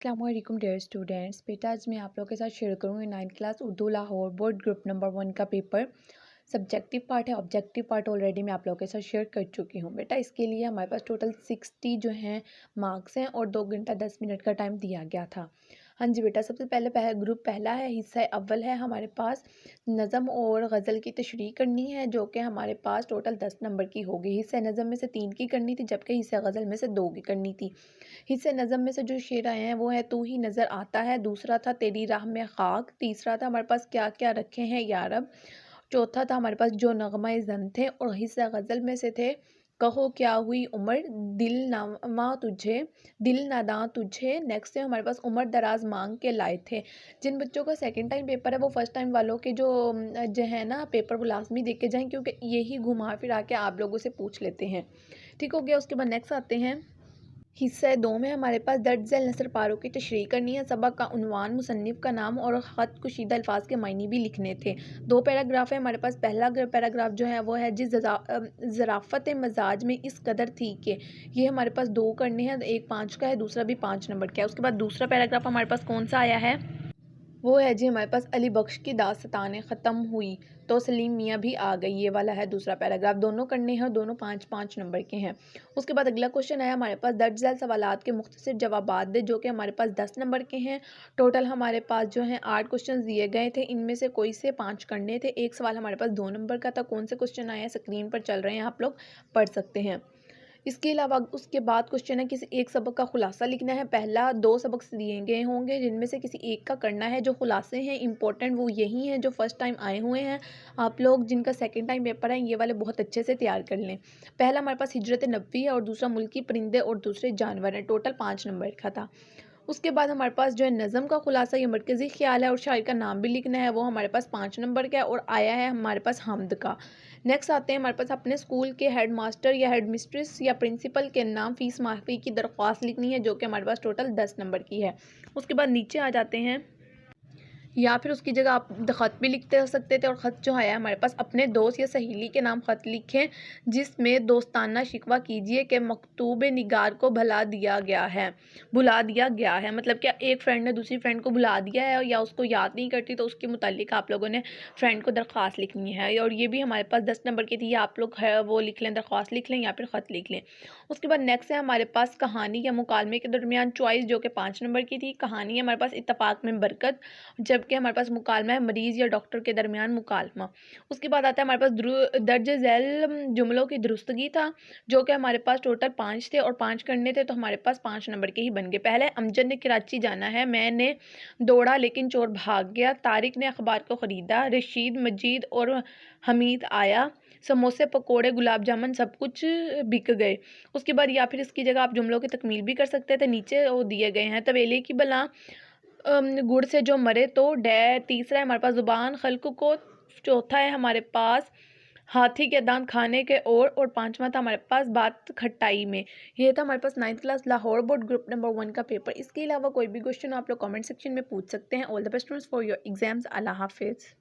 अस्सलामुअलैकुम dear students. बेटा आज मैं आप लोगों के साथ शेयर करूँगी 9th class Urdu Lahore board group number 1 का पेपर। सब्जेक्टिव पार्ट है, ऑब्जेक्टिव पार्ट ऑलरेडी मैं आप लोगों के साथ शेयर कर चुकी हूँ। बेटा इसके लिए हमारे पास टोटल 60 जो हैं मार्क्स हैं और 2 घंटा 10 मिनट का टाइम दिया गया था। हाँ जी बेटा, सबसे पहले ग्रुप पहला है, हिस्सा अव्वल है हमारे पास। नज़म और गज़ल की तशरीह करनी है जो कि हमारे पास टोटल 10 नंबर की होगी। हिस्सा नज़म में से 3 की करनी थी जबकि हिस्सा गज़ल में से 2 की करनी थी। हिस्से नज़म में से जो शेर आए हैं वो है तू ही नज़र आता है, दूसरा था तेरी राह में खाक, तीसरा था हमारे पास क्या क्या रखे हैं यारब, चौथा था हमारे पास जो नगमा ज़न थे और हिस्सा गज़ल में से थे कहो क्या हुई उम्र, दिल नादां तुझे। नेक्स्ट है हमारे पास उम्र दराज मांग के लाए थे। जिन बच्चों का सेकंड टाइम पेपर है वो फर्स्ट टाइम वालों के जो है ना पेपर वो लाजमी देख के जाएँ क्योंकि यही घुमा फिरा के आप लोगों से पूछ लेते हैं। ठीक हो गया। उसके बाद नेक्स्ट आते हैं हिस्सा 2 में हमारे पास दर्ज झैल नसर पारों की तशरीह करनी है। सबक का उन्वान, मुसन्निफ़ का नाम और ख़त कुशीदा अल्फाज के मायने भी लिखने थे। 2 पैराग्राफ है हमारे पास। पहला पैराग्राफ जो है वो है जिस ज़राफ़त मज़ाज में इस कदर थी कि ये हमारे पास 2 करने हैं, एक 5 का है, दूसरा भी 5 नंबर का है। उसके बाद दूसरा पैराग्राफ हमारे पास कौन सा आया है, वो है जी हमारे पास अली बख्श की दास्तानें ख़त्म हुई तो सलीम मियाँ भी आ गई, ये वाला है दूसरा पैराग्राफ। दोनों करने हैं, दोनों 5-5 नंबर के हैं। उसके बाद अगला क्वेश्चन है हमारे पास दर्ज झैल सवालात के मुख्तसर जवाबात दे जो कि हमारे पास 10 नंबर के हैं। टोटल हमारे पास जो हैं 8 क्वेश्चन दिए गए थे, इनमें से कोई से 5 करने थे। एक सवाल हमारे पास 2 नंबर का था। कौन से क्वेश्चन आए हैं स्क्रीन पर चल रहे हैं, आप लोग पढ़ सकते हैं। इसके अलावा उसके बाद क्वेश्चन है किसी एक सबक का खुलासा लिखना है। पहला 2 सबक दिए गए होंगे जिनमें से किसी एक का करना है। जो खुलासे हैं इंपॉर्टेंट वो यही हैं जो फर्स्ट टाइम आए हुए हैं। आप लोग जिनका सेकंड टाइम पेपर है ये वाले बहुत अच्छे से तैयार कर लें। पहला हमारे पास हिजरत नबवी है और दूसरा मुल्की परिंदे और दूसरे जानवर हैं। टोटल 5 नंबर का था। उसके बाद हमारे पास जो है नज़म का खुलासा ये मरकज़ी ख्याल है और शायर का नाम भी लिखना है, वो हमारे पास 5 नंबर का है और आया है हमारे पास हमद का। नेक्स्ट आते हैं हमारे पास अपने स्कूल के हेड मास्टर या हेड मिस्ट्रेस या प्रिंसिपल के नाम फ़ीस माफ़ी की दरख्वास्त लिखनी है जो कि हमारे पास टोटल 10 नंबर की है। उसके बाद नीचे आ जाते हैं, या फिर उसकी जगह आप ख़त भी लिखते सकते थे और ख़त जो है हमारे पास अपने दोस्त या सहेली के नाम ख़त लिखें जिसमें दोस्ताना शिकवा कीजिए कि मकतूब निगार को भुला दिया गया है। मतलब क्या एक फ्रेंड ने दूसरी फ्रेंड को भुला दिया है या उसको याद नहीं करती तो उसके मुतालिक आप लोगों ने फ्रेंड को दरख्वास्त लिखनी है और ये भी हमारे पास 10 नंबर की थी। आप लोग है वो लिख लें, दरख्वास्त लिख लें या फिर ख़त लिख लें। उसके बाद नेक्स्ट है हमारे पास कहानी या मुकालमे के दरमियान चॉइस जो कि 5 नंबर की थी। कहानी है हमारे पास इत्तफाक में बरकत, जबकि हमारे पास मुकालमा है मरीज़ या डॉक्टर के दरमियान मुकालमा। उसके बाद आता है हमारे पास दर्ज झैल जुमलों की दुरुस्तगी था जो कि हमारे पास टोटल 5 थे और 5 करने थे तो हमारे पास 5 नंबर के ही बन गए। पहले अमजद ने कराची जाना है, मैंने दौड़ा लेकिन चोर भाग गया, तारिक ने अखबार को ख़रीदा, रशीद मजीद और हमीद आया, समोसे पकोड़े गुलाब जामुन सब कुछ बिक गए। उसके बाद या फिर इसकी जगह आप जुमलों की तकमील भी कर सकते थे। नीचे वो दिए गए हैं तवेले की बला गुड़ से जो मरे तो तीसरा है हमारे पास ज़ुबान खल्क को, चौथा है हमारे पास हाथी के दांत खाने के और पांचवा था हमारे पास बात खटाई में। ये था हमारे पास 9th class Lahore board group number 1 का पेपर। इसके अलावा कोई भी क्वेश्चन आप लोग कमेंट सेक्शन में पूछ सकते हैं। All the best for your exams. अल्लाह हाफिज़।